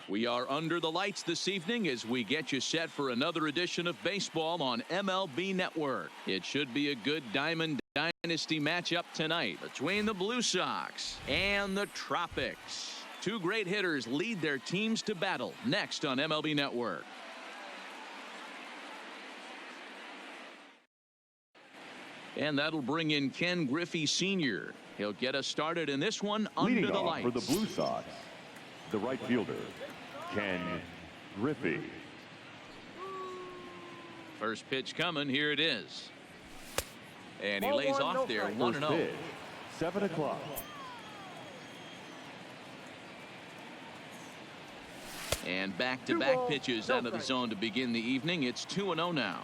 We are under the lights this evening as we get you set for another edition of baseball on MLB Network. It should be a good Diamond Dynasty matchup tonight between the Blue Sox and the Tropics. Two great hitters lead their teams to battle next on MLB Network. And that'll bring in Ken Griffey Sr. He'll get us started in this one under the lights. For the Blue Sox, the right fielder, Ken Griffey. First pitch coming. Here it is. And he lays off there 1-0. 7 o'clock. And back-to-back pitches out of the zone to begin the evening. It's 2-0 now.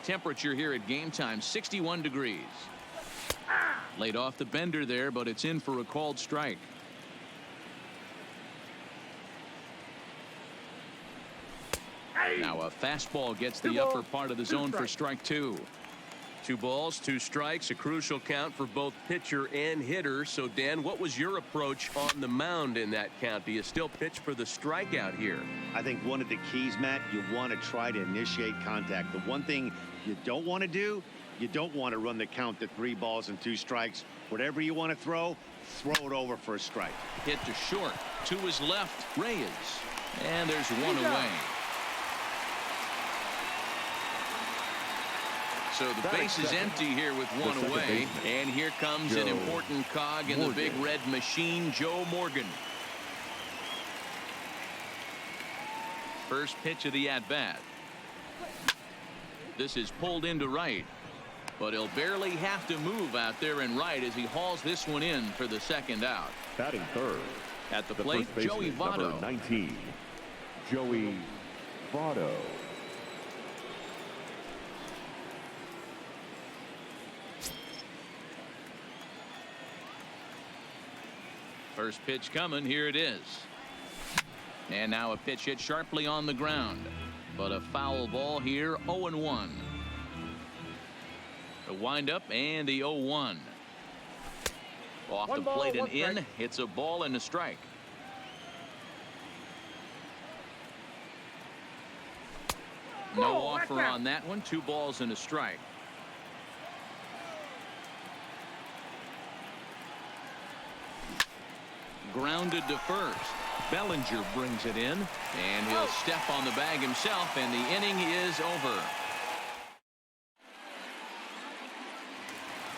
Temperature here at game time 61 degrees. Laid off the bender there, but it's in for a called strike. Now a fastball gets the upper part of the zone for strike two. 2 balls, 2 strikes, a crucial count for both pitcher and hitter. So, Dan, what was your approach on the mound in that count? Do you still pitch for the strikeout here? I think one of the keys, Matt, you want to try to initiate contact. The one thing you don't want to do, you don't want to run the count to 3 balls and 2 strikes. Whatever you want to throw it over for a strike. Hit to short. To his left, Reyes. And there's one away. So the base is empty here with one away. And here comes an important cog in the big red machine, Joe Morgan. First pitch of the at-bat. This is pulled into right. But he'll barely have to move out there in right as he hauls this one in for the second out. Batting third. At the plate, Joey Votto. Number 19, Joey Votto. First pitch coming. Here it is. And now a pitch hit sharply on the ground. But a foul ball here. 0-1. The windup and the 0-1. Off the plate and in. It's a ball and a strike. No offer on that one. 2 balls and a strike. Grounded to first. Bellinger brings it in, and he'll step on the bag himself, and the inning is over.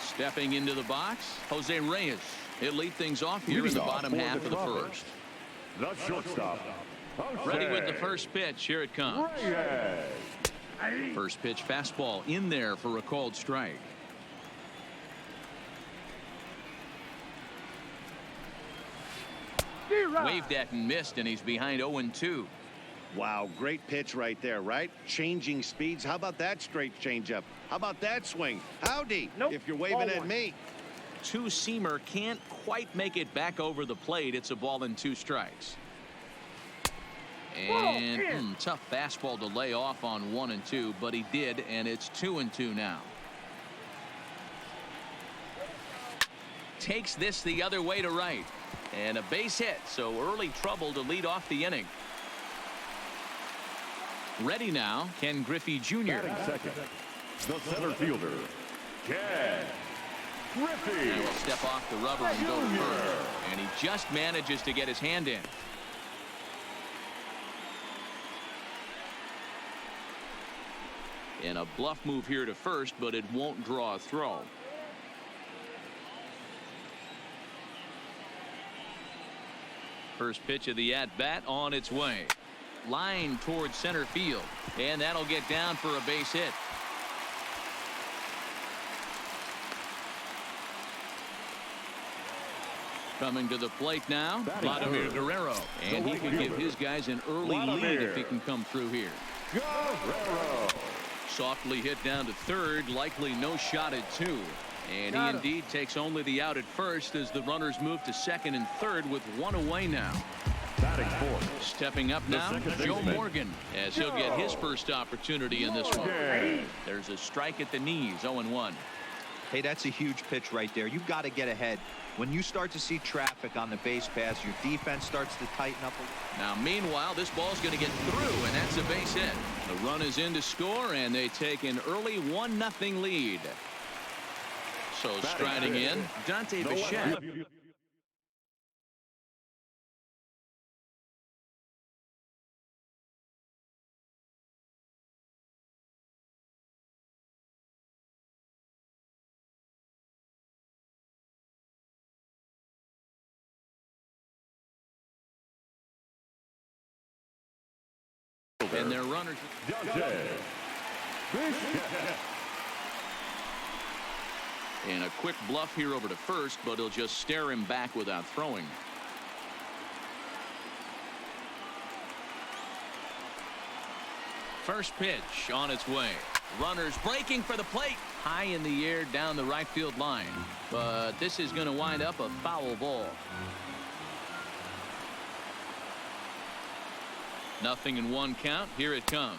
Stepping into the box, Jose Reyes. He'll lead things off here in the bottom half of the first. The shortstop, Ready with the first pitch. Here it comes. First pitch fastball in there for a called strike. Waved at and missed, and he's behind 0-2. Wow, great pitch right there, right? Changing speeds. How about that straight changeup? How about that swing? Howdy, if you're waving at me. 2-seamer can't quite make it back over the plate. It's a ball and 2 strikes. And tough fastball to lay off on 1 and 2, but he did, and it's 2 and 2 now. Takes this the other way to right. And a base hit, so early trouble to lead off the inning. Ready now, Ken Griffey Jr. Batting second, the center fielder, Ken Griffey. And he'll step off the rubber and go to first. And he just manages to get his hand in. And a bluff move here to first, but it won't draw a throw. First pitch of the at-bat on its way. Line towards center field. And that'll get down for a base hit. Coming to the plate now, Vladimir Guerrero. And he could give his guys an early lead if he can come through here. Guerrero. Softly hit down to third, likely no shot at 2. And he indeed takes only the out at first as the runners move to second and third with 1 away now. Batting fourth. Stepping up now, Joe Morgan, as he'll get his first opportunity in this one. There's a strike at the knees, 0-1. Hey, that's a huge pitch right there. You've got to get ahead. When you start to see traffic on the base paths, your defense starts to tighten up. Now, meanwhile, this ball's going to get through, and that's a base hit. The run is in to score, and they take an early 1-0 lead. So striding in, Dante Bichette. And their runners. And a quick bluff here over to first, but he'll just stare him back without throwing. First pitch on its way. Runners breaking for the plate. High in the air down the right field line. But this is going to wind up a foul ball. 0-1 count. Here it comes.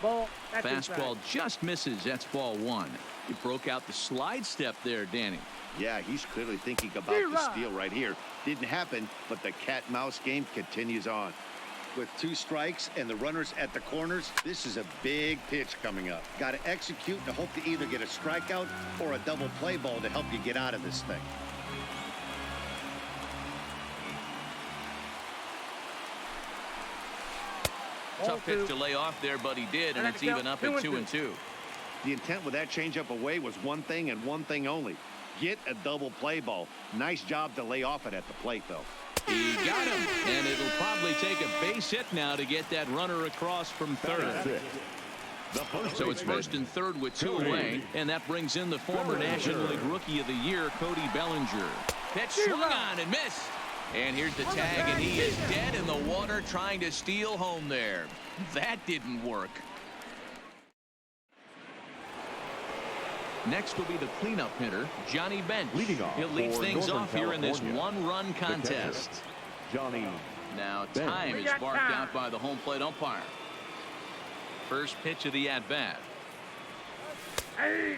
Ball. Fastball just misses. That's ball one. He broke out the slide step there, Danny. Yeah, he's clearly thinking about the steal right here. Didn't happen, but the cat-mouse game continues on. With 2 strikes and the runners at the corners, this is a big pitch coming up. Got to execute to hope to either get a strikeout or a double play ball to help you get out of this thing. Tough pitch to lay off there, but he did, and it's even up at 2-2. The intent with that changeup away was one thing and one thing only. Get a double play ball. Nice job to lay off it at the plate, though. He got him, and it'll probably take a base hit now to get that runner across from third. So it's first and third with 2 away, and that brings in the former National League Rookie of the Year, Cody Bellinger. Pitch swung on and missed. And here's the tag, and he is dead in the water trying to steal home there. That didn't work. Next will be the cleanup hitter, Johnny Bench. He'll lead things off here in this one-run contest. Johnny. Now time is marked out by the home plate umpire. First pitch of the at-bat.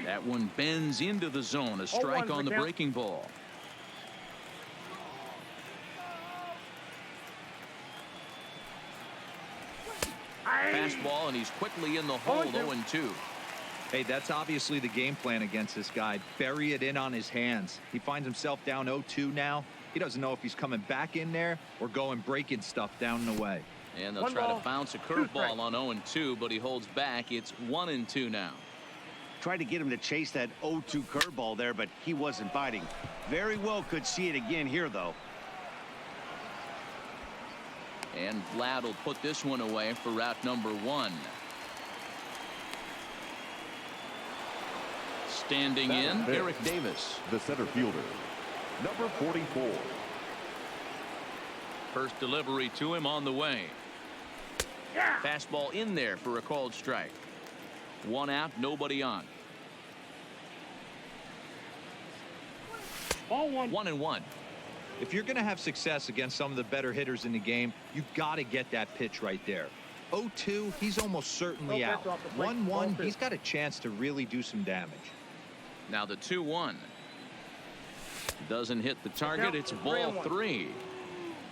That one bends into the zone. A strike on the breaking ball. Fastball, and he's quickly in the hole. 0-2. Hey, that's obviously the game plan against this guy. Bury it in on his hands. He finds himself down 0-2 now. He doesn't know if he's coming back in there or going breaking stuff down and away. And they'll try to bounce a curveball on 0-2, but he holds back. It's 1-2 now. Tried to get him to chase that 0-2 curveball there, but he wasn't biting. Very well could see it again here, though. And Vlad will put this one away for route number 1. Standing in, Eric Davis. The center fielder, number 44. First delivery to him on the way. Fastball in there for a called strike. 1 out, nobody on. Ball 1. 1-1. If you're going to have success against some of the better hitters in the game, you've got to get that pitch right there. 0-2, he's almost certainly out. 1-1, he's got a chance to really do some damage. Now the 2-1. Doesn't hit the target. It's ball 3.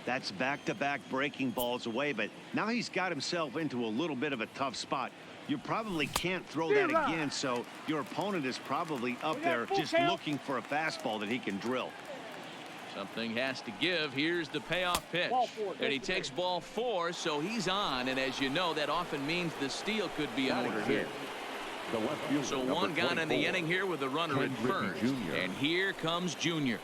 That's back-to-back breaking balls away, but now he's got himself into a little bit of a tough spot. You probably can't throw that again, so your opponent is probably up there just looking for a fastball that he can drill. Something has to give. Here's the payoff pitch. And he takes ball 4, so he's on. And as you know, that often means the steal could be out of here. So 1 gone in the inning here with the runner at first. And here comes Junior.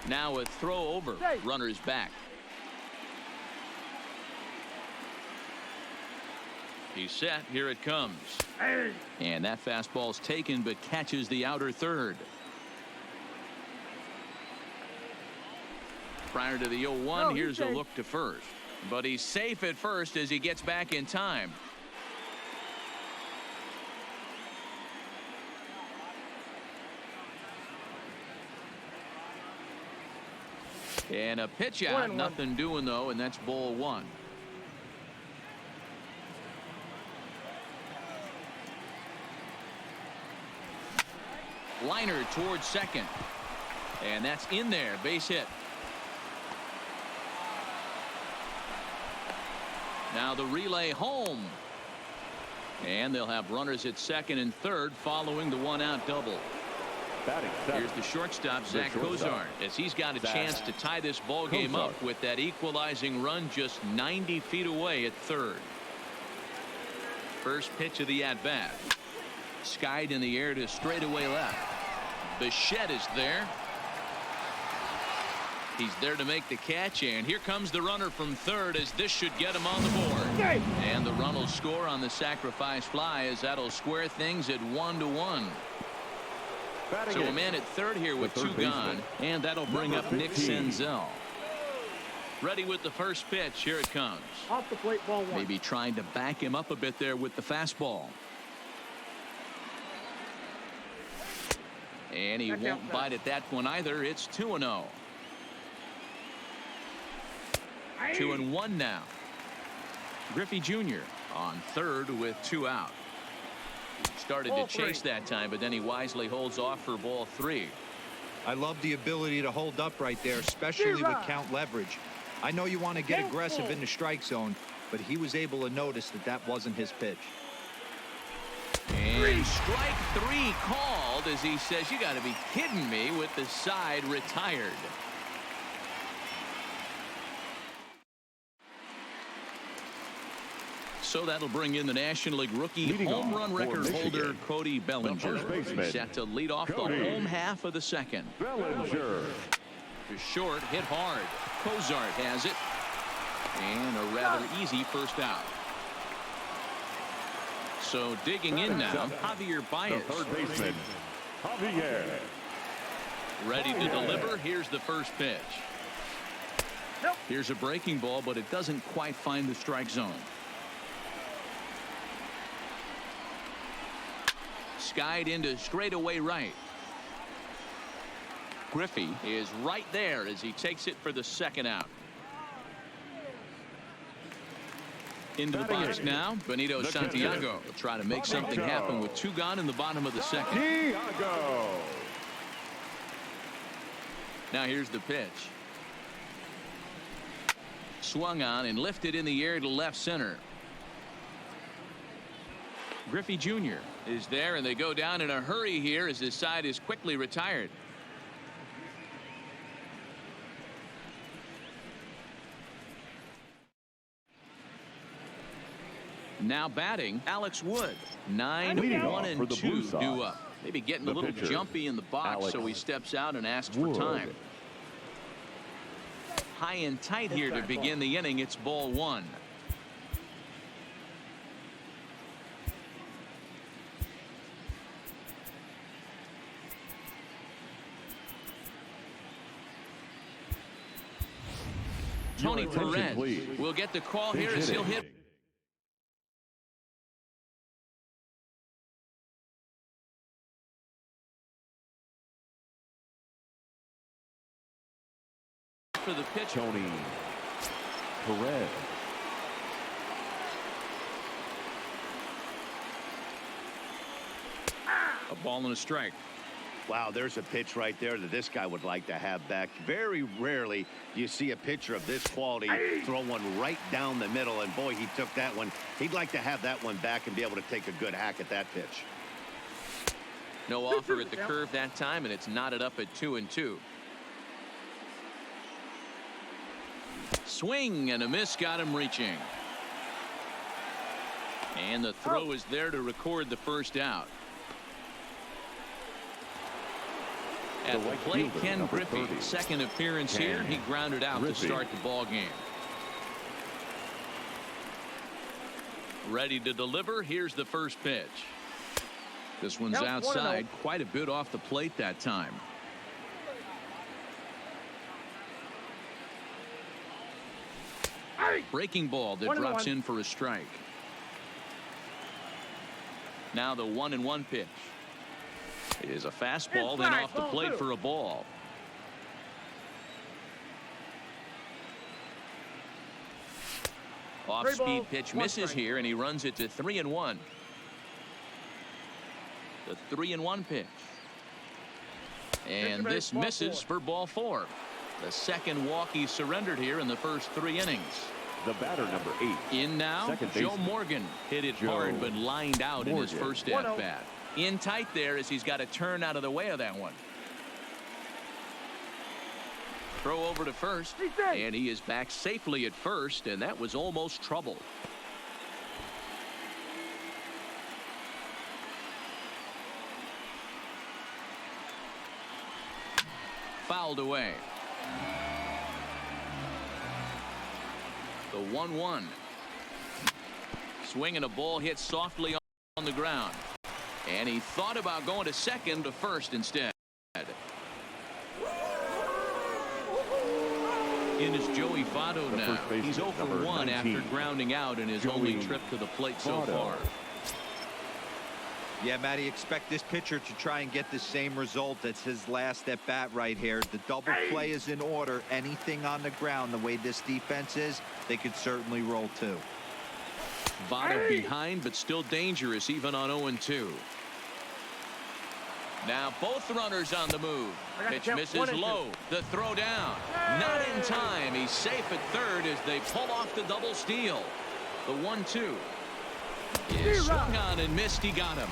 Now a throw over. Runner's back. He's set. Here it comes. And that fastball's taken, but catches the outer third. Prior to the 0-1, here's a look to first. But he's safe at first as he gets back in time. And a pitch out, nothing doing though, and that's ball one. Liner towards second. And that's in there, base hit. Now the relay home. And they'll have runners at second and third following the one-out double. Here's the shortstop, Zach Cozart, as he's got a chance to tie this ball game up with that equalizing run just 90 feet away at third. First pitch of the at-bat. Skied in the air to straightaway left. Bichette is there. He's there to make the catch, and here comes the runner from third as this should get him on the board. And the run will score on the sacrifice fly as that'll square things at 1-1. So a man at third here with two gone, and that'll bring up Nick Senzel. Ready with the first pitch. Here it comes. Off the plate, ball one. Maybe trying to back him up a bit there with the fastball. And he won't bite at that one either. It's 2-0. 2-1 now. Griffey Jr. on third with two out. Started to chase that time, but then he wisely holds off for ball three. I love the ability to hold up right there, especially with count leverage. I know you want to get aggressive in the strike zone, but he was able to notice that that wasn't his pitch. And strike three called as he says, you got to be kidding me, with the side retired. So that'll bring in the National League rookie home run record holder Cody Bellinger. Set to lead off the home half of the second. Bellinger. To short, hit hard. Cozart has it. And a rather easy first out. So digging in now, Javier Baez. Third baseman, Javier. Ready to deliver. Here's the first pitch. Here's a breaking ball, but it doesn't quite find the strike zone. Skied into straightaway right. Griffey is right there as he takes it for the second out. Into the box now, Benito Santiago will try to make something happen with two gone in the bottom of the second. Now here's the pitch. Swung on and lifted in the air to left center. Griffey Jr. is there, and they go down in a hurry here as his side is quickly retired. Now batting, Alex Wood. 9-1-2 due up. Maybe getting a little jumpy in the box, so he steps out and asks for time. High and tight here to begin the inning. It's ball one. Tony Perez will get the call here as he'll hit for the pitch. Tony Perez. A ball and a strike. Wow, there's a pitch right there that this guy would like to have back. Very rarely do you see a pitcher of this quality throw one right down the middle, and boy, he took that one. He'd like to have that one back and be able to take a good hack at that pitch. No offer at the curve that time, and it's knotted up at 2-2. Swing and a miss, got him reaching. And the throw is there to record the first out. At the plate, Ken Griffey, second appearance here. He grounded out to start the ball game. Ready to deliver. Here's the first pitch. This one's outside, quite a bit off the plate that time. Breaking ball that drops in for a strike. Now the 1-1 pitch. It is a fastball, then off the plate for a ball. Off-speed pitch misses here, and he runs it to 3-1. The 3-1 pitch. And this misses for ball 4. The second walk he surrendered here in the first 3 innings. The batter, number 8. In now, Joe Morgan. Hit it hard, but lined out in his first at-bat. In tight there as he's got to turn out of the way of that one. Throw over to first, and he is back safely at first, and that was almost trouble. Fouled away. The 1-1. Swing and a ball hit softly on the ground. And he thought about going to second to first instead. In is Joey Votto now. He's 0 for 1 after grounding out in his only trip to the plate so far. Yeah, Matty, expect this pitcher to try and get the same result as his last at bat right here. The double play is in order. Anything on the ground, the way this defense is, they could certainly roll too. Votto behind, but still dangerous even on 0-2. Now both runners on the move. Pitch misses low. The throw down. Not in time. He's safe at third as they pull off the double steal. The 1-2 is swung on and missed. He got him.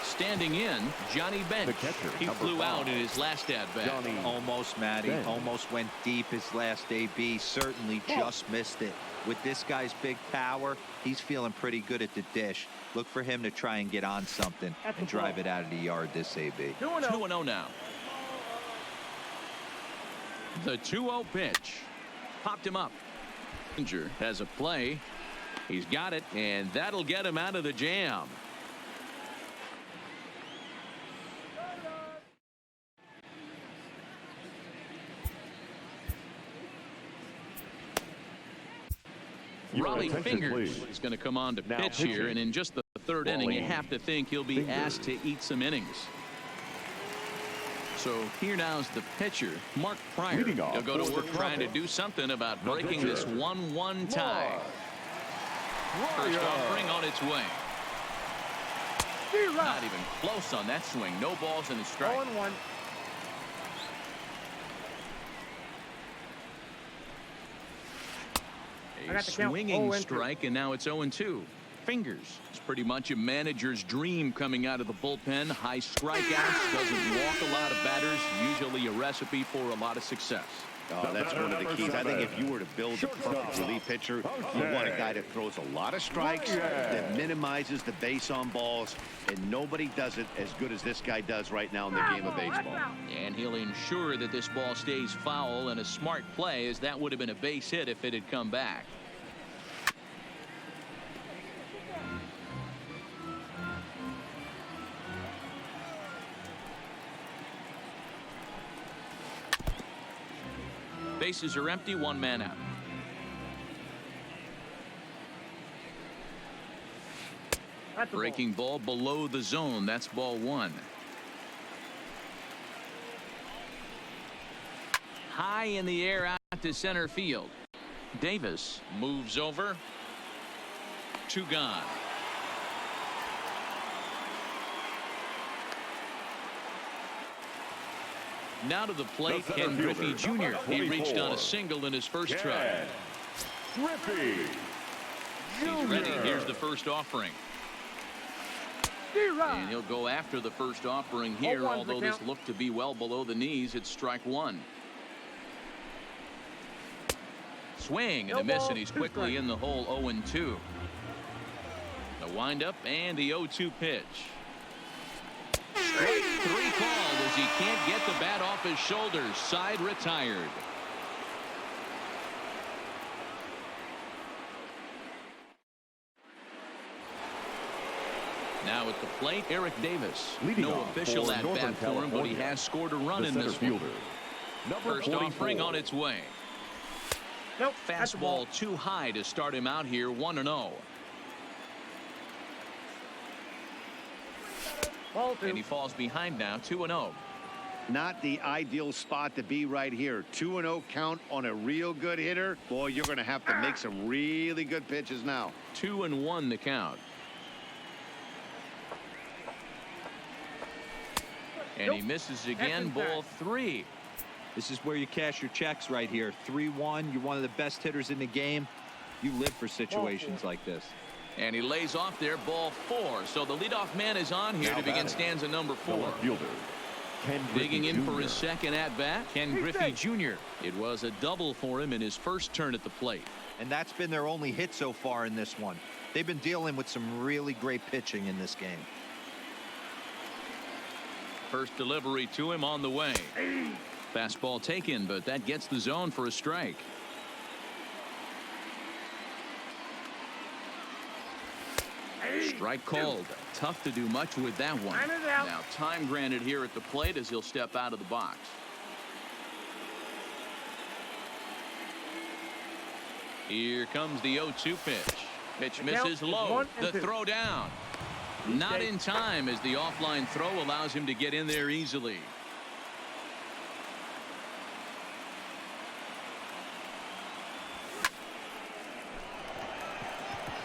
Standing in, Johnny Bench. He flew out in his last at-bat. Almost, Matty. Almost went deep his last AB. Certainly just missed it. With this guy's big power, he's feeling pretty good at the dish. Look for him to try and get on something and drive it out of the yard this AB. 2-0 now. The 2-0 pitch. Popped him up. Ranger has a play. He's got it, and that'll get him out of the jam. Raleigh Fingers is going to come on to pitch here, and in just the third inning, you have to think he'll be asked to eat some innings. So here now is the pitcher, Mark Pryor. He'll go to work trying to do something about breaking this 1-1 tie. First offering on its way. Not even close on that swing. No balls in the strike. 0-1. A swinging strike, and now it's 0-2. Fingers. It's pretty much a manager's dream coming out of the bullpen. High strikeouts, doesn't walk a lot of batters. Usually a recipe for a lot of success. Oh, that's one of the keys. I think if you were to build a perfect relief pitcher, you want a guy that throws a lot of strikes, that minimizes the base on balls, and nobody does it as good as this guy does right now in the game of baseball. And he'll ensure that this ball stays foul, and a smart play, as that would have been a base hit if it had come back. Bases are empty, 1 man out. Breaking ball below the zone. That's ball 1. High in the air out to center field. Davis moves over. 2 gone. Now to the plate, Ken Griffey Jr. He reached on a single in his first try. Griffey He's ready. Here's the first offering. And he'll go after the first offering here, although this looked to be well below the knees. It's strike 1. Swing and a miss, and he's quickly in the hole. 0-2. The windup and the 0-2 pitch. Strike 3 called as he can't get the bat off his shoulders. Side retired. Now at the plate, Eric Davis. No official at bat for him, but he has scored a run in this one. First offering on its way. Fastball too high to start him out here. 1-0. And he falls behind now. 2-0. Not the ideal spot to be right here. 2-0 count on a real good hitter. Boy, you're going to have to make some really good pitches now. 2-1 the count. And he misses again. Ball 3. This is where you cash your checks right here. 3-1. You're one of the best hitters in the game. You live for situations like this. And he lays off there. Ball 4. So the leadoff man is on here to begin stanza number 4. Digging in for his second at-bat, Ken Griffey Jr. It was a double for him in his first turn at the plate. And that's been their only hit so far in this one. They've been dealing with some really great pitching in this game. First delivery to him on the way. Fastball taken, but that gets the zone for a strike. Strike called. Tough to do much with that one. Now time granted here at the plate as he'll step out of the box. Here comes the 0-2 pitch. Pitch misses low. The throw down. Not in time as the offline throw allows him to get in there easily.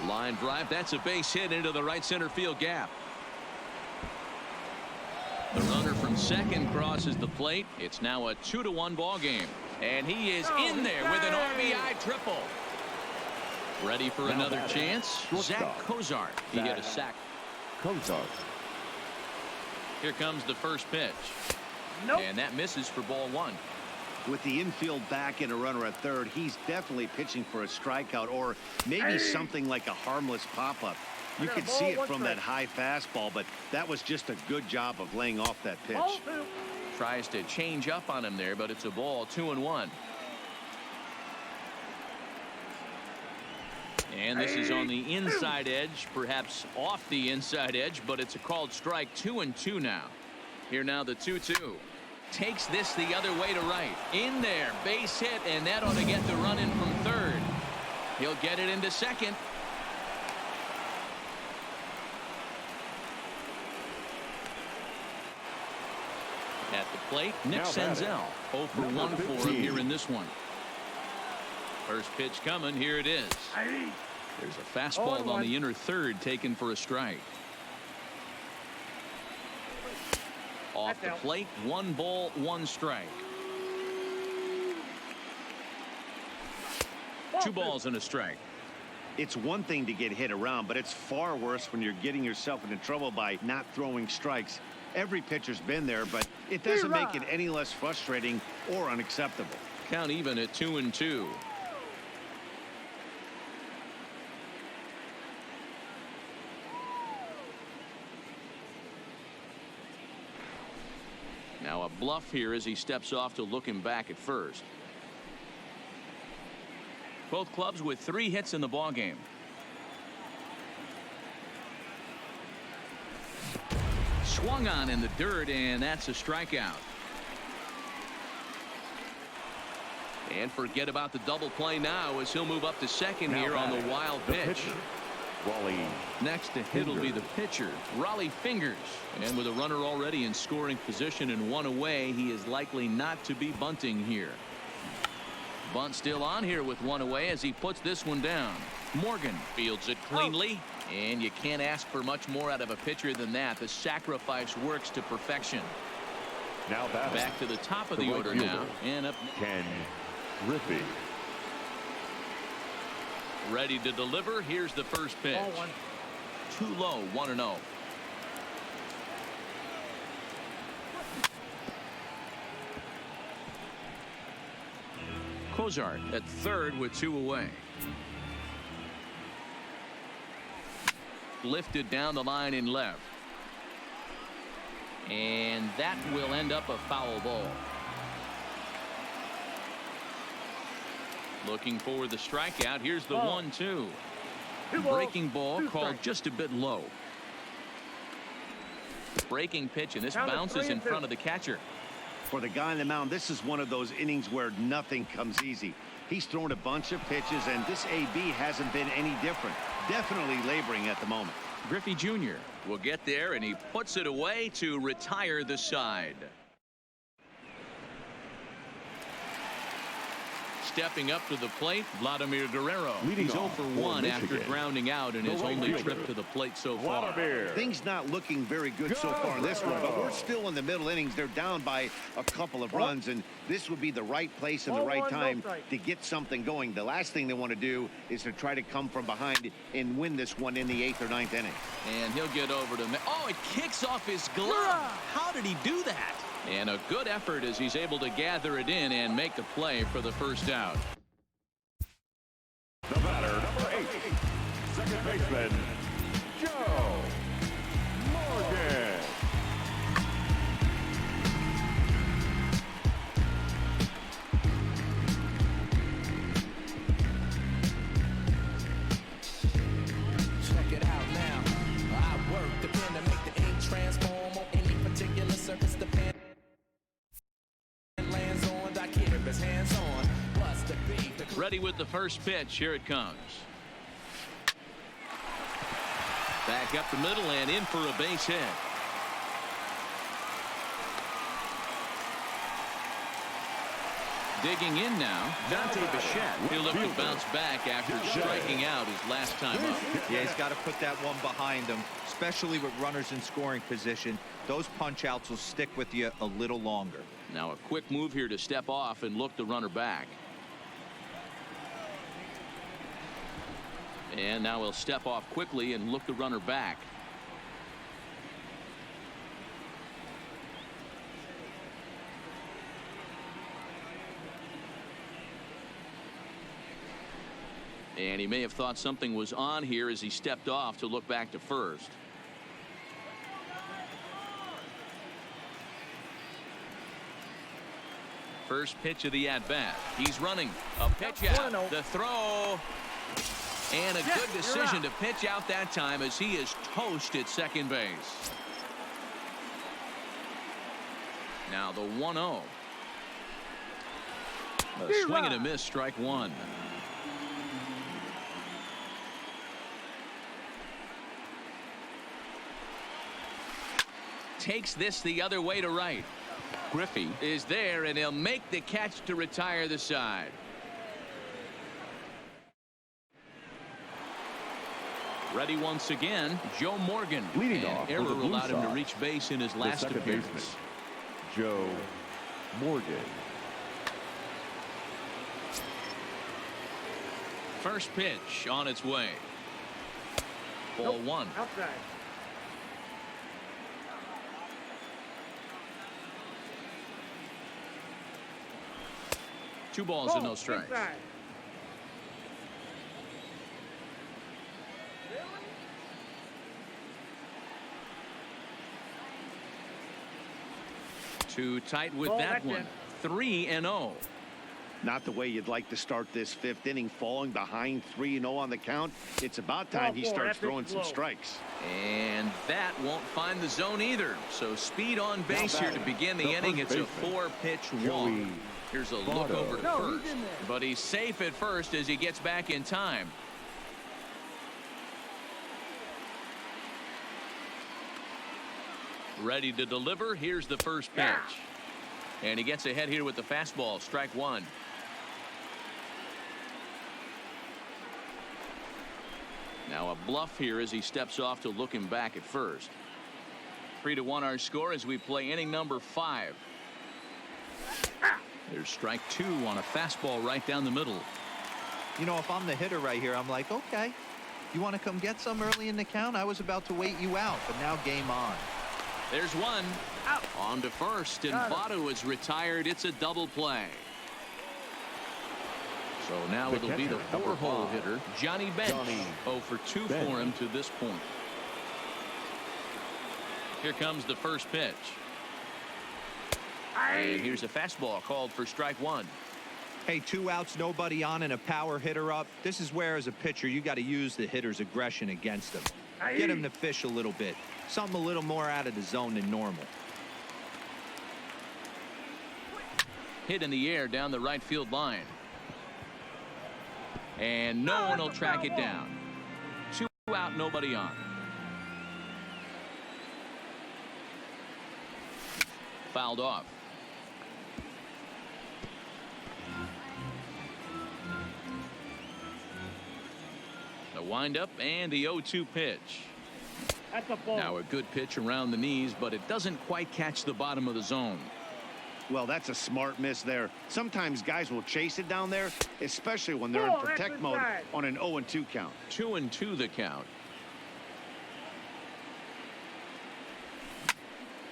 Line drive. That's a base hit into the right center field gap. The runner from second crosses the plate. It's now a 2-1 ball game. And he is in there with an RBI triple. Ready for another chance. Zach Cozart. He hit a sac. Here comes the first pitch. And that misses for ball 1. With the infield back and a runner at third, he's definitely pitching for a strikeout or maybe something like a harmless pop-up. You could see it from that high fastball, but that was just a good job of laying off that pitch. Tries to change up on him there, but it's a ball. 2-1. And this is on the inside edge, perhaps off the inside edge, but it's a called strike. 2-2 now. Here now the 2-2. Takes this the other way to right. In there, base hit, and that ought to get the run in from third. He'll get it into second. At the plate, Nick Senzel. 0 for 1 for him here in this one. First pitch coming. Here it is. There's a fastball on the inner third taken for a strike. Off the plate, 1 ball, 1 strike. 2 balls and a strike. It's one thing to get hit around, but it's far worse when you're getting yourself into trouble by not throwing strikes. Every pitcher's been there, but it doesn't make it any less frustrating or unacceptable. Count even at 2-2. Now a bluff here as he steps off to look him back at first. Both clubs with 3 hits in the ballgame. Swung on in the dirt, and that's a strikeout. And forget about the double play now as he'll move up to second here on the wild pitch. Next to hit will be the pitcher, Raleigh Fingers. And with a runner already in scoring position and 1 away, he is likely not to be bunting here. Bunt still on here with 1 away as he puts this one down. Morgan fields it cleanly, and you can't ask for much more out of a pitcher than that. The sacrifice works to perfection. Now back to the top of the order now, and up Ken Griffey. Ready to deliver. Here's the first pitch. Too low. 1-0. Cozart at third with 2 away. Lifted down the line in left. And that will end up a foul ball. Looking for the strikeout. Here's the 1-2. Breaking ball called just a bit low. Breaking pitch, and this bounces in front of the catcher. For the guy on the mound, this is one of those innings where nothing comes easy. He's thrown a bunch of pitches, and this AB hasn't been any different. Definitely laboring at the moment. Griffey Jr. will get there, and he puts it away to retire the side. stepping up to the plate, Vladimir Guerrero. Leading He's 0 off for for 1 after Michigan, grounding out in his the right only fielder, trip to the plate so far. Vladimir. Things not looking very good so far in this one, but we're still in the middle innings. They're down by a couple of runs, and this would be the right place and the right time to get something going. The last thing they want to do is to try to come from behind and win this one in the 8th or 9th inning. And he'll get over to... Oh, it kicks off his glove. How did he do that? And a good effort as he's able to gather it in and make the play for the first out. The batter, number 8, second baseman, Joe Morgan. Check it out now. I work the pen to make the ink transform on any particular surface the pen lands on. I keep his hands on. Plus the beat. Ready with the first pitch. Here it comes. Back up the middle and in for a base hit. Digging in now, Dante Bichette. He'll look to bounce back after striking out his last time up. Yeah, he's got to put that one behind him, especially with runners in scoring position. Those punch outs will stick with you a little longer. Now a quick move here to step off and look the runner back. And now he'll step off quickly and look the runner back. And he may have thought something was on here as he stepped off to look back to first. First pitch of the at-bat. He's running. A pitch out. The throw. And a good decision to pitch out that time as he is toast at second base. Now the 1-0. A swing and a miss, strike one. Takes this the other way to right. Griffey is there, and he'll make the catch to retire the side. Ready once again, Joe Morgan. Leading An off for error the Blue allowed him to Sox, reach base in his the last second appearance. baseman, Joe Morgan. First pitch on its way. Ball one. Outside. Two balls and no strikes. Inside. Too tight with Ball, that that's one. it. 3-0. Not the way you'd like to start this 5th inning, falling behind 3-0 on the count. It's about time he Ball four, starts that pitch throwing some low. strikes. And that won't find the zone either. So speed on base here to begin the The inning. first It's a baseman, 4-pitch walk. Joey Here's a look Votto. over to No, first. he's in there. But he's safe at first as he gets back in time. Ready to deliver. Here's the first pitch. And he gets ahead here with the fastball. Strike one. Now a bluff here as he steps off to look him back at first. 3-1 our score as we play inning number 5. There's strike two on a fastball right down the middle. You know, if I'm the hitter right here, I'm like, okay, you want to come get some early in the count? I was about to wait you out, but now game on. There's one. Out. On to first, and Got it. Votto is retired. It's a double play. So now The it'll be the catcher, number 4-hole 5, hitter, Johnny Bench. Johnny 0 for 2 Bench. for him to this point. Here comes the first pitch. And here's a fastball called for strike one. Hey, 2 outs, nobody on, and a power hitter up. This is where, as a pitcher, you got to use the hitter's aggression against him. Get him to fish a little bit. Something a little more out of the zone than normal. Hit in the air down the right field line. And no one will track it down. 2 out, nobody on. Fouled off. windup and the 0-2 pitch. That's a ball. Now a good pitch around the knees, but it doesn't quite catch the bottom of the zone. Well, that's a smart miss there. Sometimes guys will chase it down there, especially when they're in protect mode on an 0-2 count. 2-2 the count.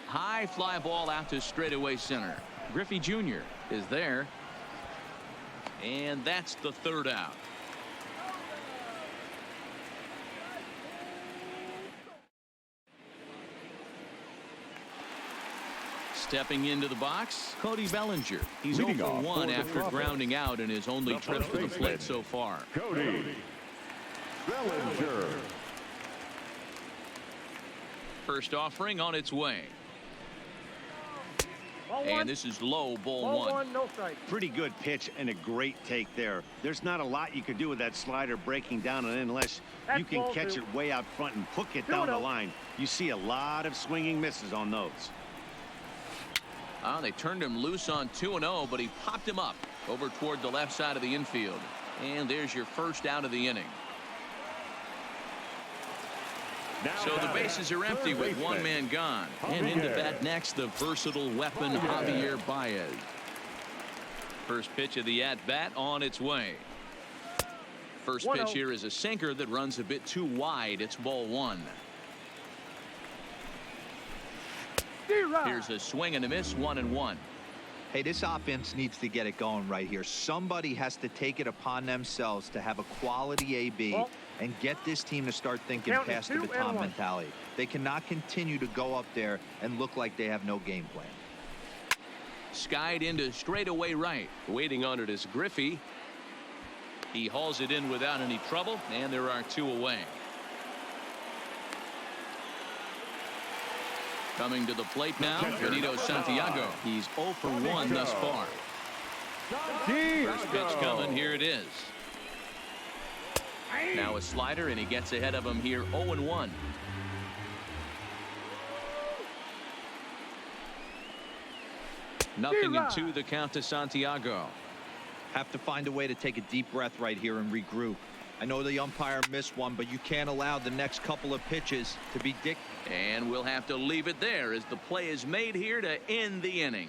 High fly ball out to straightaway center. Griffey Jr. is there. And that's the third out. Stepping into the box, Cody Bellinger. He's 0 for 1 after grounding out in his only trip to the plate so far. Cody Bellinger. First offering on its way. And this is low, ball one. No strike. Pretty good pitch and a great take there. There's not a lot you could do with that slider breaking down and in unless you can catch it way out front and hook it down the line. You see a lot of swinging misses on those. They turned him loose on 2-0, but he popped him up over toward the left side of the infield. And there's your first out of the inning. So the bases are empty with one man gone. And into bat next, the versatile weapon Javier Baez. First pitch of the at-bat on its way. First pitch here is a sinker that runs a bit too wide. It's ball one. Here's a swing and a miss, 1-1. Hey, this offense needs to get it going right here. Somebody has to take it upon themselves to have a quality AB and get this team to start thinking past the baton mentality. They cannot continue to go up there and look like they have no game plan. Skied into straightaway right. Waiting on it is Griffey. He hauls it in without any trouble, and there are two away. Coming to the plate now, Benito Santiago. He's 0 for 1 thus far. First pitch coming. Here it is. Now a slider, and he gets ahead of him here, 0-1. Nothing in 2 the count to Santiago. Have to find a way to take a deep breath right here and regroup. I know the umpire missed one, but you can't allow the next couple of pitches to be dictated. And we'll have to leave it there as the play is made here to end the inning.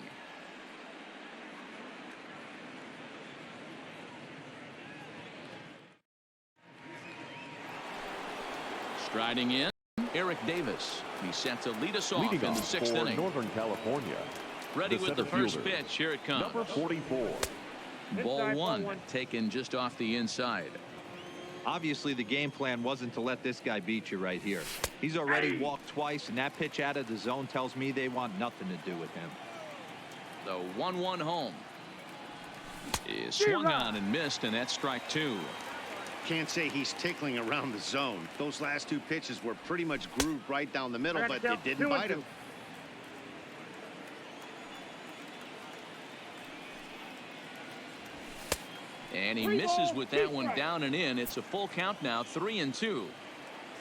Striding in, Eric Davis. He's set to lead us off in the 6th inning. Northern California. Ready with the first pitch. Here it comes. Number 44. Ball one, taken just off the inside. Obviously, the game plan wasn't to let this guy beat you right here. He's already walked twice, and that pitch out of the zone tells me they want nothing to do with him. The 1-1 home is swung on and missed, and that's strike 2. Can't say he's tickling around the zone. Those last 2 pitches were pretty much grooved right down the middle, but it didn't bite him. And he misses with that one down and in. It's a full count now, 3-2.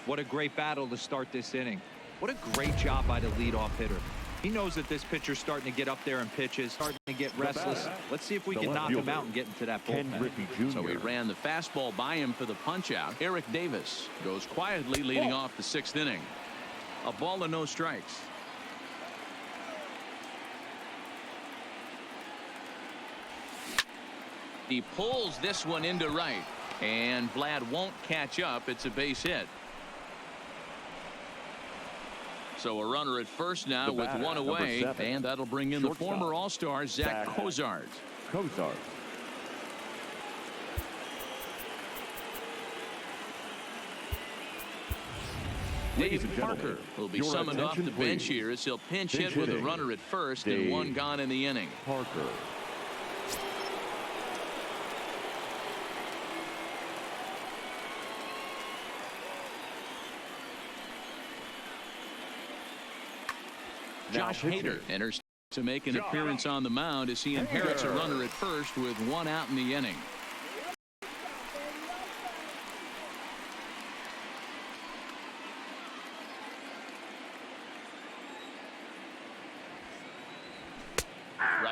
What a great battle to start this inning. What a great job by the leadoff hitter. He knows that this pitcher's starting to get up there in pitches, starting to get restless. Let's see if we can knock him out and get into that bullpen. So he ran the fastball by him for the punch out. Eric Davis goes quietly leading off the 6th inning. A ball and no strikes. He pulls this one into right, and Vlad won't catch up. It's a base hit. So a runner at first now with one away, and that'll bring in the former All-Star Zach Cozart. Dave Parker will be summoned off the bench here as he'll pinch hit with a runner at first and one gone in the inning. Parker. Josh Hader enters to make an appearance on the mound as he inherits a runner at first with one out in the inning.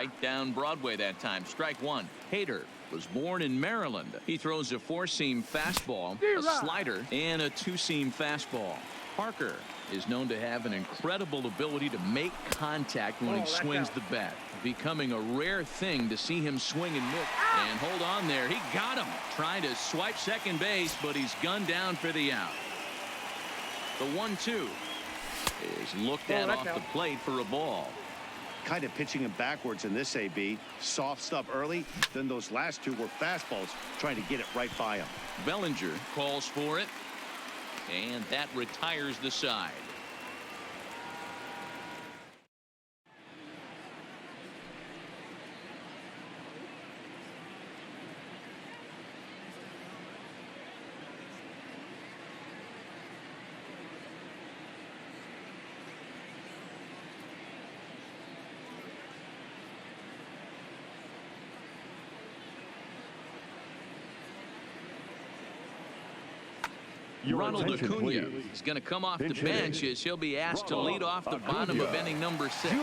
Right down Broadway that time. Strike one. Hader was born in Maryland. He throws a four-seam fastball, a slider, and a two-seam fastball. Parker is known to have an incredible ability to make contact when he swings the bat, becoming a rare thing to see him swing and miss. And hold on there. He got him. Trying to swipe second base, but he's gunned down for the out. The 1-2 is looked at off the plate for a ball. Kind of pitching him backwards in this AB. Soft stuff early. Then those last two were fastballs, trying to get it right by him. Bellinger calls for it. And that retires the side. Ronald Acuna is going to come off the bench as he'll be asked to lead off the bottom of inning number 6.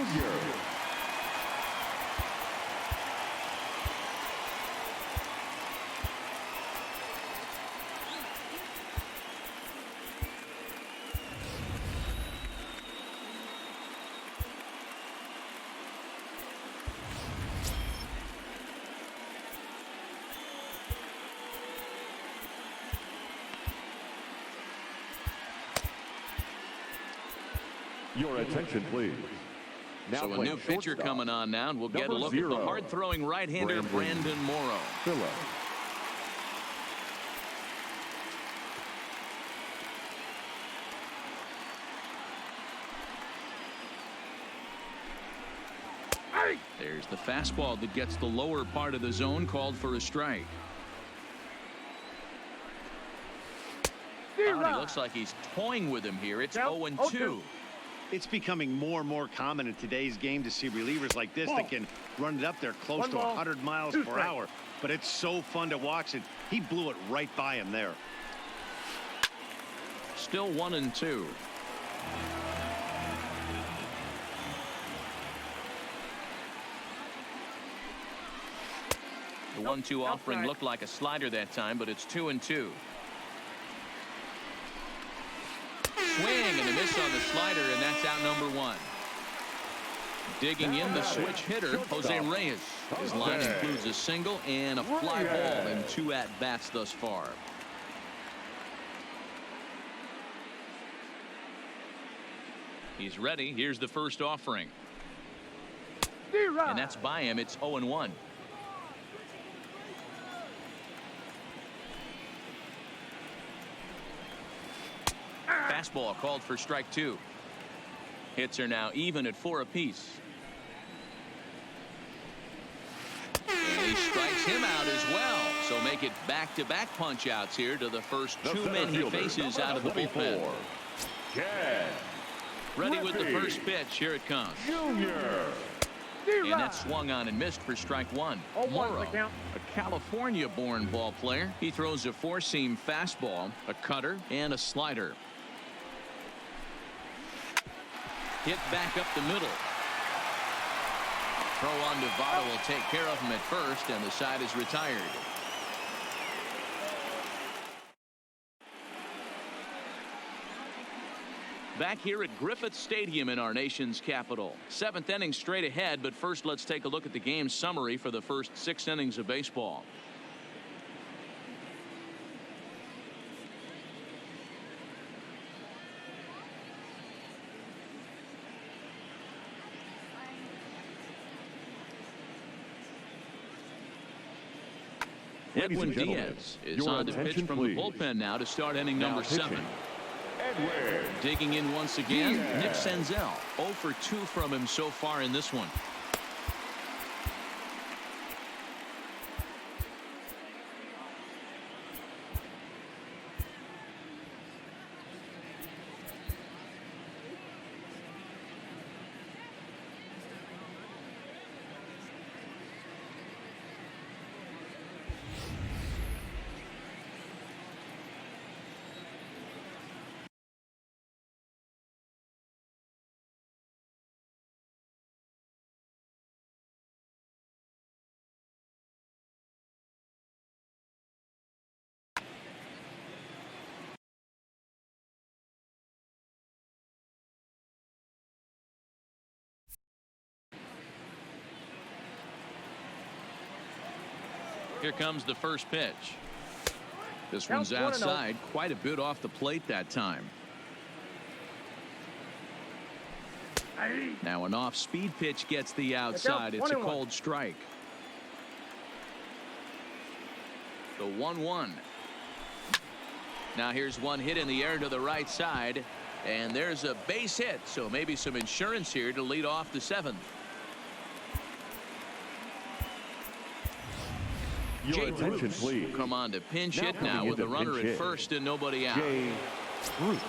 Your attention, please. Now so a new pitcher coming on now, and we'll get a look at the hard-throwing right-hander Brandon Morrow. Phillips. There's the fastball that gets the lower part of the zone, called for a strike. He looks like he's toying with him here. It's 0-2. It's becoming more and more common in today's game to see relievers like this that can run it up there close to 100 miles per hour. But it's so fun to watch it. He blew it right by him there. Still 1-2. The 1-2 offering looked like a slider that time, but it's 2-2. Swing and a miss on the slider, and that's out number 1. Digging in the switch hitter, Jose Reyes. His line includes a single and a fly ball and 2 at-bats thus far. He's ready. Here's the first offering. And that's by him. It's 0-1. Fastball called for strike 2. Hits are now even at 4 apiece. And he strikes him out as well. So make it back-to-back punch-outs here to the first 2 men he faces out of the bullpen. Ready with the first pitch. Here it comes. And that's swung on and missed for strike 1. Morrow, a California-born ball player. He throws a four-seam fastball, a cutter, and a slider. Hit back up the middle. Throw on Nevada will take care of him at first, and the side is retired. Back here at Griffith Stadium in our nation's capital. 7th inning straight ahead, but first let's take a look at the game summary for the first 6 innings of baseball. Edwin Diaz is on to pitch from the bullpen now to start inning number 7. Digging in once again, Nick Senzel. 0 for 2 from him so far in this one. Here comes the first pitch. This Count one's 1-0. outside, quite a bit off the plate that time. Now an off-speed pitch gets the outside. It's a 1-1. cold strike. The 1-1. Now here's one hit in the air to the right side, and there's a base hit, so maybe some insurance here to lead off the 7th. Your Jay attention, Bruce please. will come on to pinch Now hit now coming with a into runner pinch at hit. first and nobody out. Jay Bruce.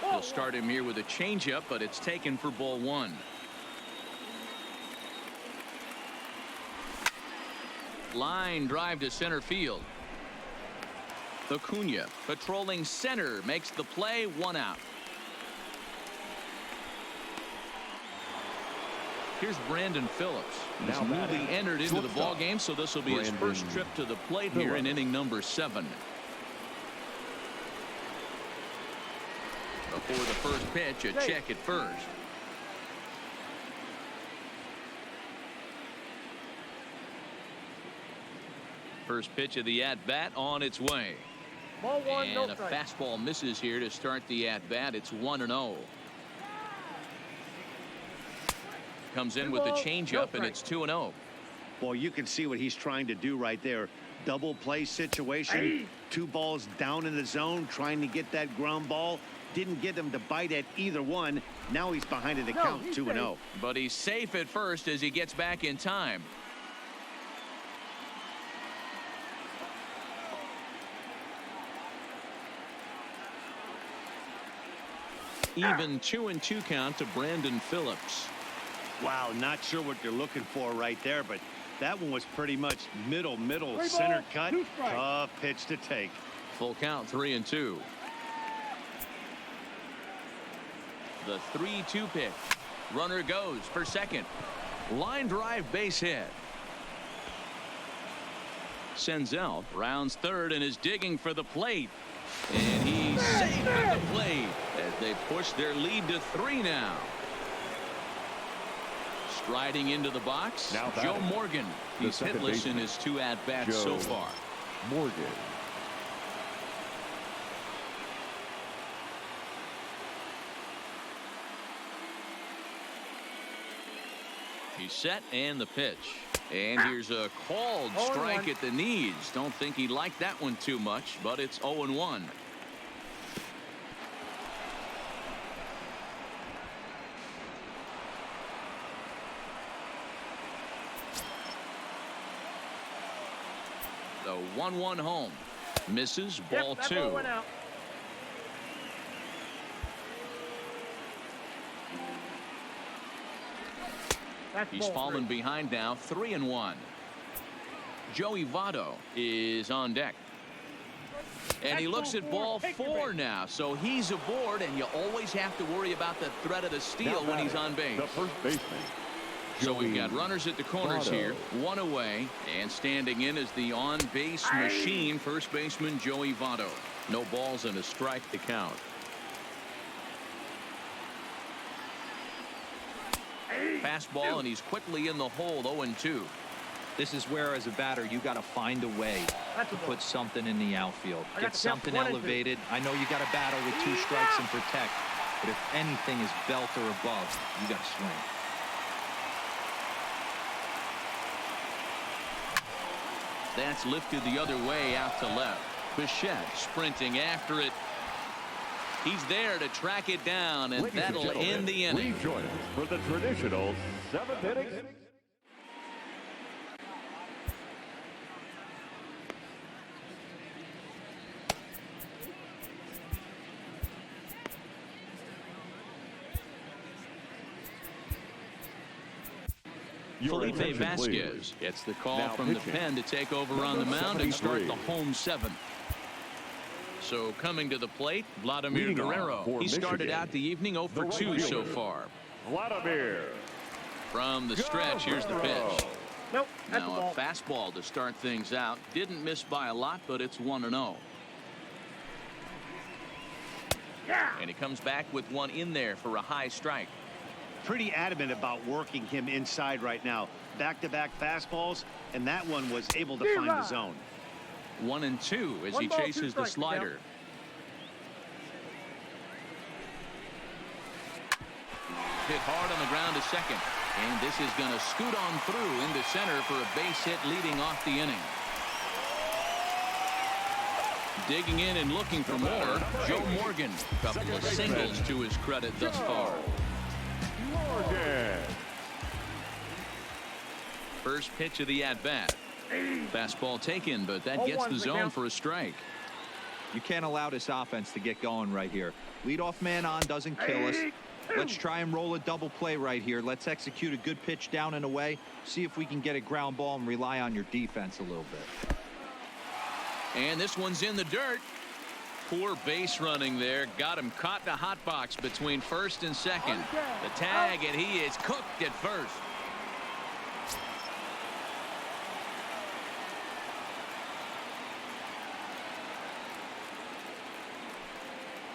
They'll start him here with a changeup, but it's taken for ball 1. Line drive to center field. Acuna patrolling center makes the play, 1 out. Here's Brandon Phillips. He's Now newly batting, entered into the shortstop, ball game, so this will be his Brandon first trip to the plate here in Phillips. inning number 7. Before the first pitch, a check at first. First pitch of the at-bat on its way. Ball 1, no And a strike. fastball misses here to start the at-bat. It's 1-0. Comes in with the changeup, and it's 2-0. Boy, you can see what he's trying to do right there. Double play situation. 2 balls down in the zone, trying to get that ground ball. Didn't get him to bite at either one. Now he's behind in the count, he's 2-0. But he's safe at first as he gets back in time. Even 2-2 count to Brandon Phillips. Wow, not sure what you're looking for right there, but that one was pretty much middle, center balls, cut. 2 strikes. Tough pitch to take. Full count, 3-2. The 3-2 pitch. Runner goes for second. Line drive, base hit. Senzel rounds third and is digging for the plate. And he's safe at the plate as they push their lead to 3 now. Striding into the box, Now Joe batting, Morgan. the He's second hitless in baseman, his 2 at-bats so Joe far. Morgan. He's set and the pitch. And here's a called 0-1. strike at the knees. Don't think he liked that one too much, but it's 0-1. The 1-1 home. Misses, ball That 2. ball went out. That's He's ball fallen 3. behind now, 3-1. Joey Votto is on deck. And he That's looks ball at ball 4. Take your 4 base. now. So he's aboard, and you always have to worry about the threat of the steal Now when he's batting, on base. The first baseman. So we've Joey got runners at the corners Votto. here, 1 away, and standing in is the on-base machine, first baseman Joey Votto. No balls and a strike to count. Fastball, and he's quickly in the hole, 0-2. This is where, as a batter, you got to find a way That's to a ball. put something in the outfield. I got Get the count something 1 and 2. elevated. I know you got to battle with 2 strikes and protect, but if anything is belt or above, you got to swing. That's lifted the other way out to left. Bichette sprinting after it. He's there to track it down, and Ladies and that'll gentlemen, end the inning. please join us for the traditional 7th inning. Your Felipe attention, Vasquez please. gets the call Now from the pitching, pen to take over on the number mound and start 73. the home 7th. So coming to the plate, Vladimir Leading off Guerrero. for He started Michigan, out the evening 0 for the right 2 so fielder, far. Vladimir From the stretch, here's the Guerrero. pitch. Nope, that's a Now ball. a fastball to start things out. Didn't miss by a lot, but it's 1-0. Yeah. And he comes back with one in there for a high strike. pretty adamant about working him inside right now. Back-to-back fastballs, and that one was able to find the zone. 1-2 as he 1 ball, 2 chases the strikes, slider. Hit hard on the ground to second. And this is going to scoot on through into center for a base hit leading off the inning. Digging in and looking for more, Joe Morgan. Couple of singles to his credit thus far. Morgan. First pitch of the at-bat. Fastball taken, but that gets the zone for a strike. You can't allow this offense to get going right here. Leadoff man on doesn't kill us. Let's try and roll a double play right here. Let's execute a good pitch down and away. See if we can get a ground ball and rely on your defense a little bit. And this one's in the dirt. Poor base running there. Got him caught in a hot box between first and second. The tag, and he is cooked at first.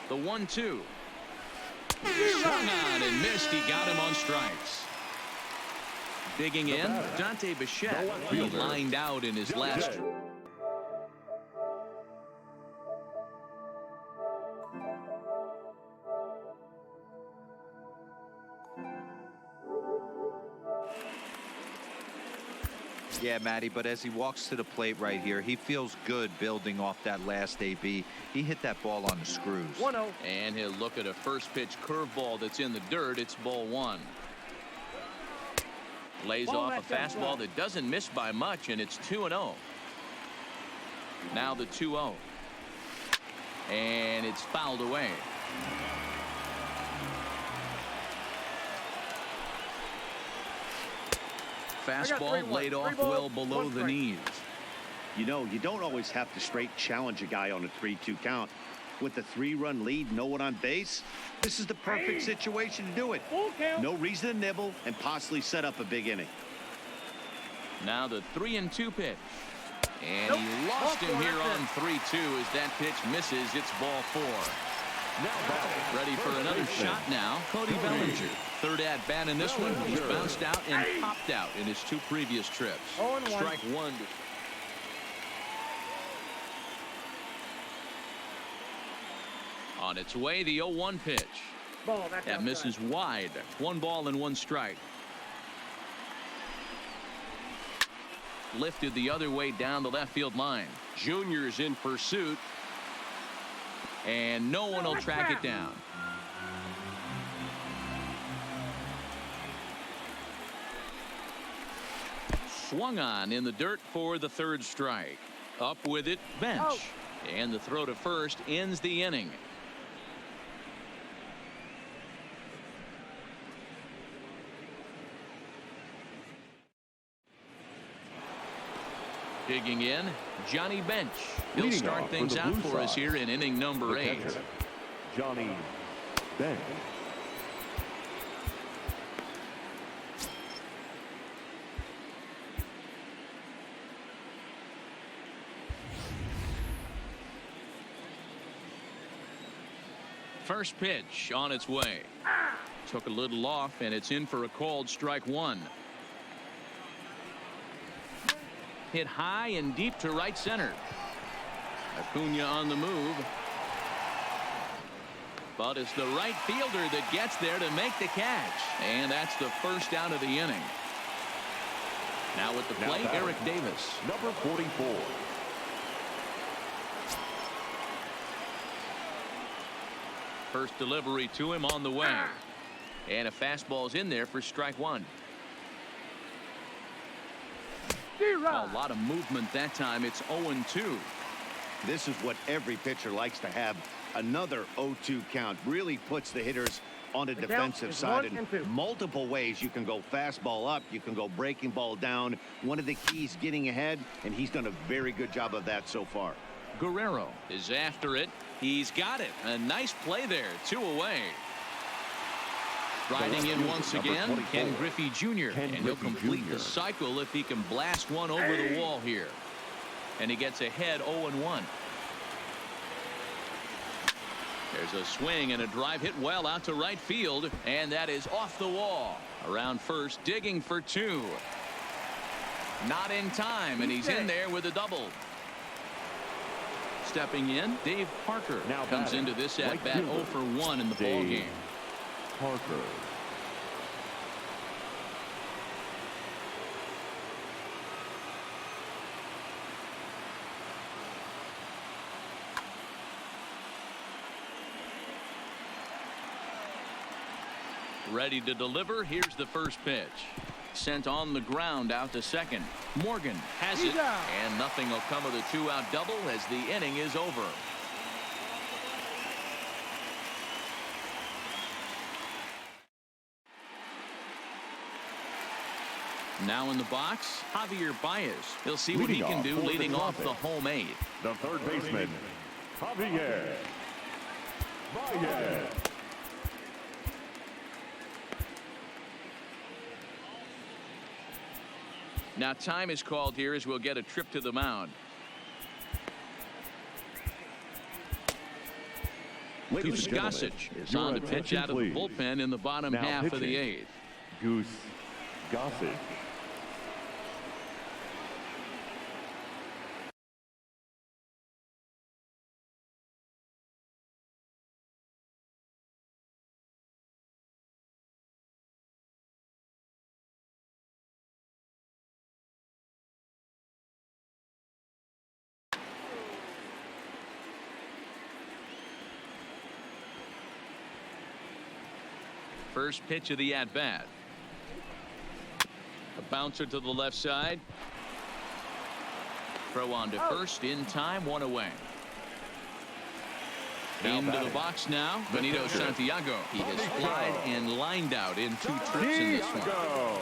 The 1-2. Swung on and missed. He got him on strikes. Digging in, Dante Bichette. He lined out in his last. Yeah, Matty, but as he walks to the plate right here, he feels good building off that last AB. He hit that ball on the screws. 1-0. And he'll look at a first pitch curveball that's in the dirt. It's ball one. Lays Ball off a fastball that doesn't miss by much, and it's 2-0. Now the 2-0. And it's fouled away. Fastball laid off well below the knees. You know, you don't always have to straight challenge a guy on a 3-2 count. With the 3-run lead, no one on base, this is the perfect situation to do it. Full count. No reason to nibble and possibly set up a big inning. Now the 3-2 pitch. And he lost him here on 3-2 as that pitch misses. It's ball four. Ready for another shot now, Cody Bellinger. Third at bat in this one. He's bounced out and popped out in his two previous trips. 0-1. Strike one. On its way, the 0-1 pitch. Ball, that's That outside. misses wide. 1 ball and 1 strike. Lifted the other way down the left field line. Junior's in pursuit. And no one will track it down. Swung on in the dirt for the third strike. Up with it, Bench. Out. And the throw to first ends the inning. Digging in, Johnny Bench. He'll Leading start off for things the out Blue for us Sox, here in inning number the 8. catcher, Johnny Bench. First pitch on its way. Took a little off, and it's in for a called strike one. Hit high and deep to right center. Acuna on the move. But it's the right fielder that gets there to make the catch. And that's the first out of the inning. Now at the plate, Eric Davis. Number 44. First delivery to him on the way. And a fastball's in there for strike one. A lot of movement that time. It's 0-2. This is what every pitcher likes to have. Another 0-2 count really puts the hitters on the defensive side in multiple ways. You can go fastball up, you can go breaking ball down. One of the keys, getting ahead, and he's done a very good job of that so far. Guerrero is after it. He's got it. A nice play there. 2 away. Riding in once again, Ken Griffey Jr. And he'll complete the cycle if he can blast one over the wall here. And he gets ahead 0-1. There's a swing and a drive hit well out to right field, and that is off the wall. Around first, digging for two. Not in time, and he's in there with a double. Stepping in, Dave Parker Now comes batting, into this right at-bat fielder, 0 for 1 in the Dave ballgame. Parker. Ready to deliver. Here's the first pitch. Sent on the ground out to second. Morgan has it, and nothing will come of the two-out double as the inning is over. Now in the box, Javier Baez. He'll see what he Leading can off do for the leading off the Tropics, home 8. The third baseman, Javier Baez. Now time is called here as we'll get a trip to the mound. Ladies Goose and gentlemen, Gossage is your on to pitch attention, out of the please. bullpen in the bottom Now half of the pitching. 8th. Goose Gossage. First pitch of the at-bat. A bouncer to the left side. Throw on to first in time, 1 away. Now Into the batting. box now, Benito pitcher. Santiago. He has Santiago. flied and lined out in 2 trips in this one. Santiago.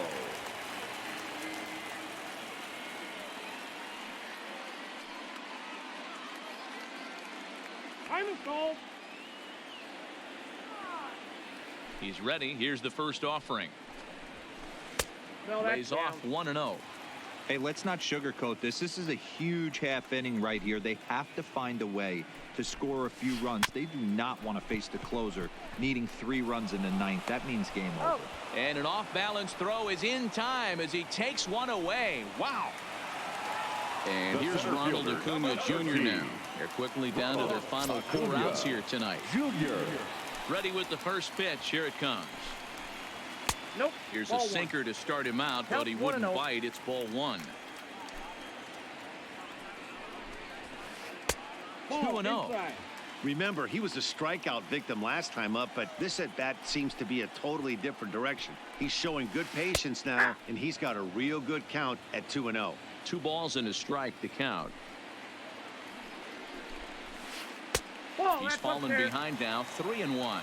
Time is called. He's ready. Here's the first offering. No, that's Lays down. off 1-0. Hey, let's not sugarcoat this. This is a huge half inning right here. They have to find a way to score a few runs. They do not want to face the closer, needing 3 runs in the 9th. That means game over. And an off-balance throw is in time as he takes one away. Wow. And The here's center Ronald fielder, Acuna number Jr. 13. now. They're quickly down to their final 4 Acuna outs here tonight. Junior. Ready with the first pitch. Here it comes. Nope. Here's Ball a 1. sinker to start him out, but Count he 1-0. wouldn't bite. It's ball 1. Ball 2-0. inside. Remember, he was a strikeout victim last time up, but this at-bat seems to be a totally different direction. He's showing good patience now, and he's got a real good count at 2-0. 2 balls and a strike to count. Ball, He's that's fallen upstairs. behind now, 3-1.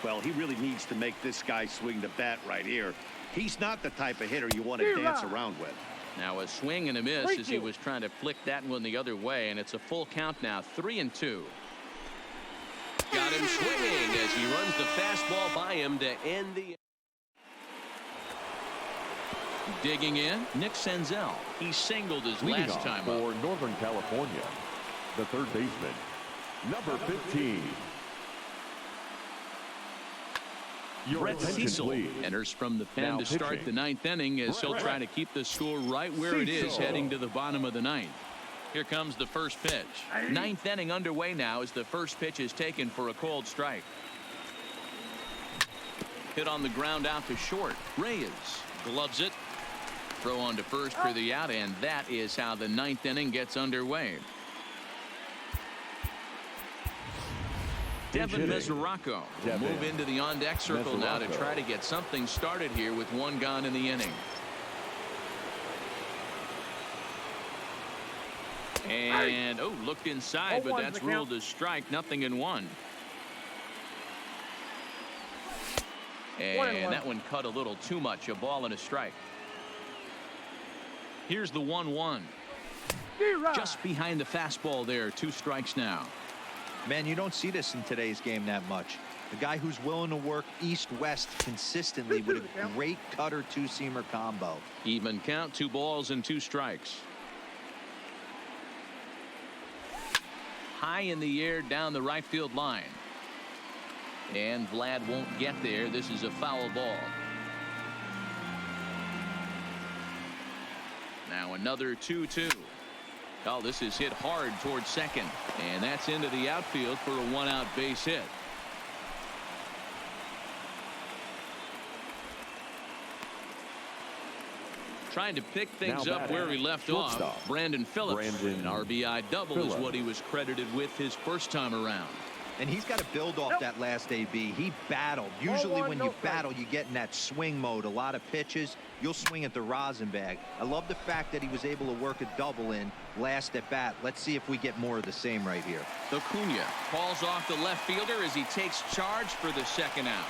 Well, he really needs to make this guy swing the bat right here. He's not the type of hitter you want to dance around with. Now a swing and a miss Thank as he you. was trying to flick that one the other way, and it's a full count now, 3-2. Got him swinging as he runs the fastball by him to end the. Digging in, Nick Senzel. He singled his Leading last off time for up. Northern California, the third baseman, number 15. Your Brett attention, Cecil please. enters from the pen Now to start pitching. the 9th inning as he'll try to keep the score right where it is Cecil. heading to the bottom of the 9th. Here comes the first pitch. 9th inning underway now as the first pitch is taken for a called strike. Hit on the ground out to short. Reyes gloves it. Throw on to first for the out, and that is how the 9th inning gets underway. Devin hitting. Mesoraco will Devin move into the on-deck circle now to Mesoraco. try to get something started here with 1 gone in the inning. And, looked inside, but 0-1's that's the count. ruled as strike. Nothing in 1. 1-1. And that one cut a little too much. A ball and a strike. Here's the 1-1. Just behind the fastball there. 2 strikes now. Man, you don't see this in today's game that much. The guy who's willing to work east-west consistently with a great cutter 2-seamer combo. Even count, 2 balls and 2 strikes. High in the air down the right field line. And Vlad won't get there. This is a foul ball. Now another 2-2. Oh, this is hit hard towards second. And that's into the outfield for a one-out base hit. Trying to pick things up where he left off. Brandon Phillips. An RBI double is what he was credited with his first time around. And he's got to build off that last AB. He battled. Usually when you battle, you get in that swing mode. A lot of pitches, you'll swing at the rosin bag. I love the fact that he was able to work a double in last at bat. Let's see if we get more of the same right here. Acuna calls off the left fielder as he takes charge for the second out.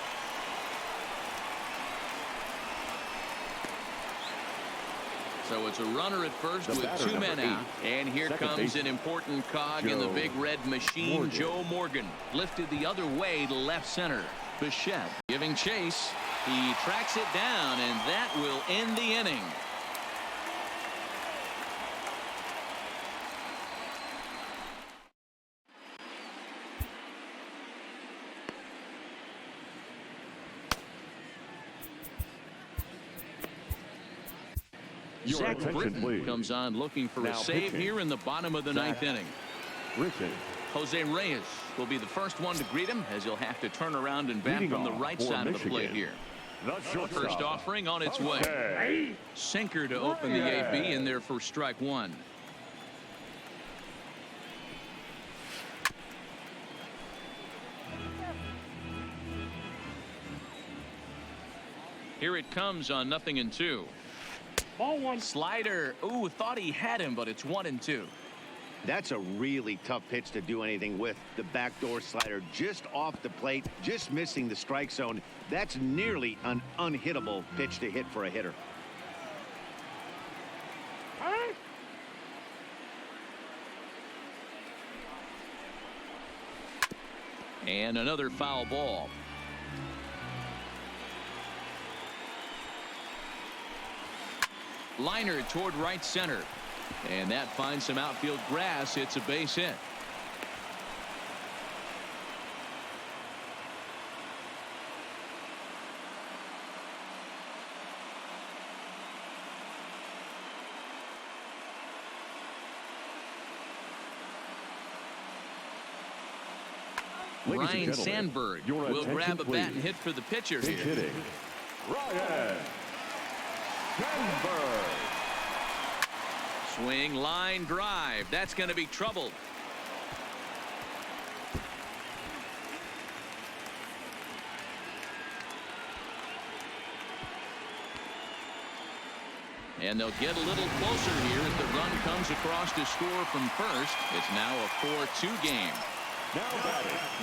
So it's a runner at first with two men out. And here comes an important cog in the big red machine. Joe Morgan lifted the other way to left center. Bichette giving chase. He tracks it down, and that will end the inning. Zach Britton comes on looking for a save here in the bottom of the ninth inning. Jose Reyes will be the first one to greet him, as he'll have to turn around and bat from the right side of the plate here. First offering on its way. Sinker to open the AB in there for strike one. Here it comes on 0-2. Ball one. Slider. Ooh, thought he had him, but it's 1-2. That's a really tough pitch to do anything with. The backdoor slider just off the plate, just missing the strike zone. That's nearly an unhittable pitch to hit for a hitter. Huh? And another foul ball. Liner toward right center. And that finds some outfield grass. It's a base hit. Ryan Sandberg will grab a bat and hit for the pitcher here. Ryan Sandberg. Swing, line, drive. That's going to be trouble. And they'll get a little closer here as the run comes across to score from first. It's now a 4-2 game.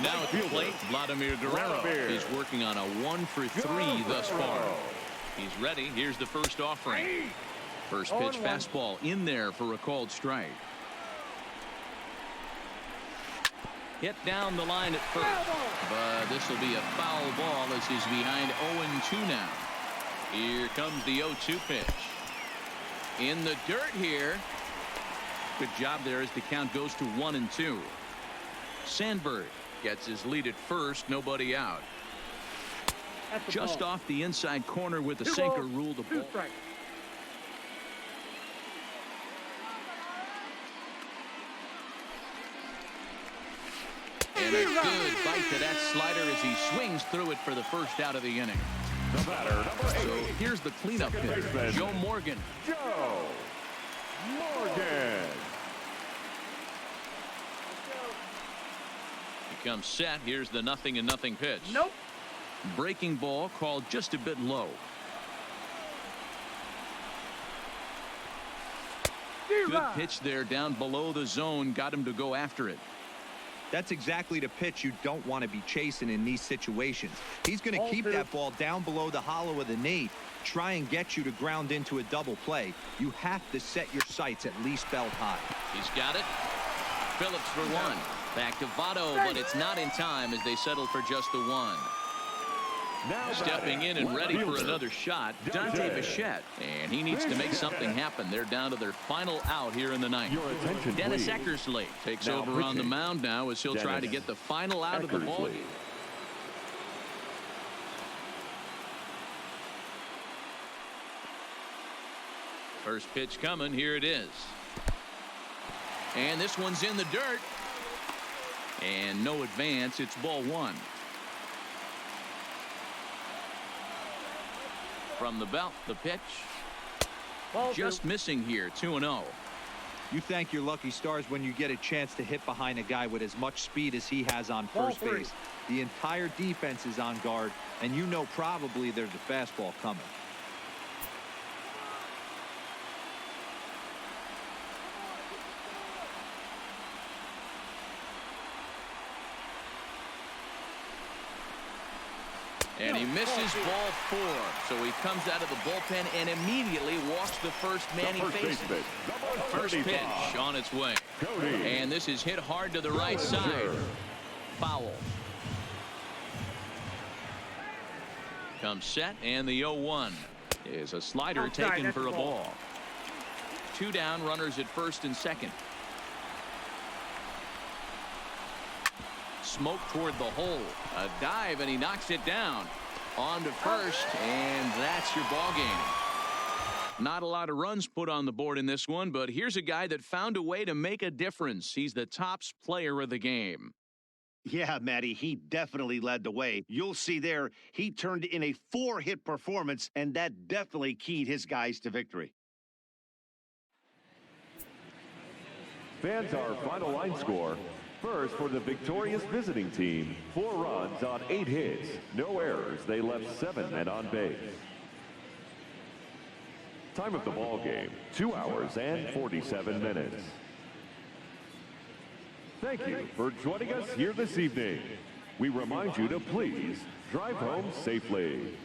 Now at the plate, Vladimir Guerrero. He's working on a 1-for-3 thus far. He's ready. Here's the first offering. First pitch fastball in there for a called strike. Hit down the line at first, but this will be a foul ball as he's behind 0-2 now. Here comes the 0-2 pitch. In the dirt here. Good job there as the count goes to 1-2. Sandberg gets his lead at first, nobody out. Just off the inside corner with the sinker, ruled the ball. And a good bite to that slider as he swings through it for the first out of the inning. So here's the cleanup hitter, Joe Morgan. Joe Morgan. He comes set. Here's the 0-0 pitch. Nope. Breaking ball called just a bit low. Good pitch there down below the zone. Got him to go after it. That's exactly the pitch you don't want to be chasing in these situations. He's going to keep that ball down below the hollow of the knee, try and get you to ground into a double play. You have to set your sights at least belt high. He's got it. Phillips for one. Back to Votto, but it's not in time as they settle for just the one. Now stepping in and ready for another shot, Dante Bichette. And he needs to make something happen. They're down to their final out here in the ninth. Dennis Eckersley takes over on the mound now as he'll try to get the final out of the ball game. First pitch coming. Here it is. And this one's in the dirt. And no advance. It's ball one. From the belt, the pitch. Just missing here. 2-0. You thank your lucky stars when you get a chance to hit behind a guy with as much speed as he has on first base. The entire defense is on guard, and you know probably there's a fastball coming. And he misses ball four. So he comes out of the bullpen and immediately walks the first man he faces. First pitch on its way. And this is hit hard to the right side. Foul. Comes set, and the 0-1 is a slider taken for a ball. 2 down, runners at first and second. Smoke toward the hole. A dive, and he knocks it down. On to first, and that's your ball game. Not a lot of runs put on the board in this one, but here's a guy that found a way to make a difference. He's the tops player of the game. Yeah, Matty, he definitely led the way. You'll see there, he turned in a 4-hit performance, and that definitely keyed his guys to victory. Fans, our final line score. First, for the victorious visiting team, 4 runs on 8 hits. No errors. They left 7 men on base. Time of the ball game, 2 hours and 47 minutes. Thank you for joining us here this evening. We remind you to please drive home safely.